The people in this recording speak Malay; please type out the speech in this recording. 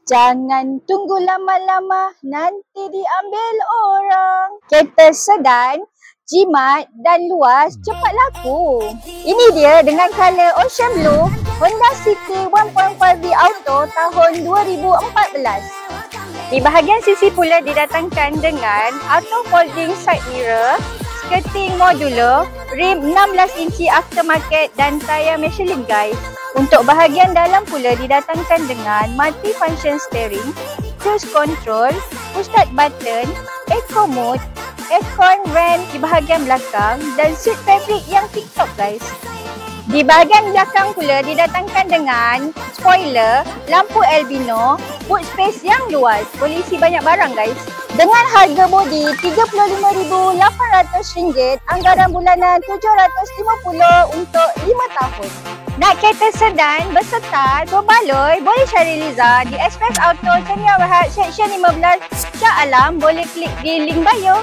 Jangan tunggu lama-lama, nanti diambil orang. Kereta sedan, jimat dan luas, cepat laku. Ini dia dengan color Ocean Blue, Honda City 1.5V Auto tahun 2014. Di bahagian sisi pula didatangkan dengan auto folding side mirror, skirting modular, rim 16 inci aftermarket dan tayar Michelin guys. Untuk bahagian dalam pula didatangkan dengan multi-function steering, cruise control, push start button, eco mode, aircon vent di bahagian belakang dan seat fabric yang tip-top guys. Di bahagian belakang pula didatangkan dengan spoiler, lampu albino, boot space yang luas, boleh isi banyak barang guys. Dengan harga bodi RM35,800, anggaran bulanan RM750 untuk 5 tahun. Nak kereta sedan bersetar, berbaloi, boleh cari Liza di Express Auto Cenderawasih Seksyen 15 Shah Alam. Boleh klik di link bio.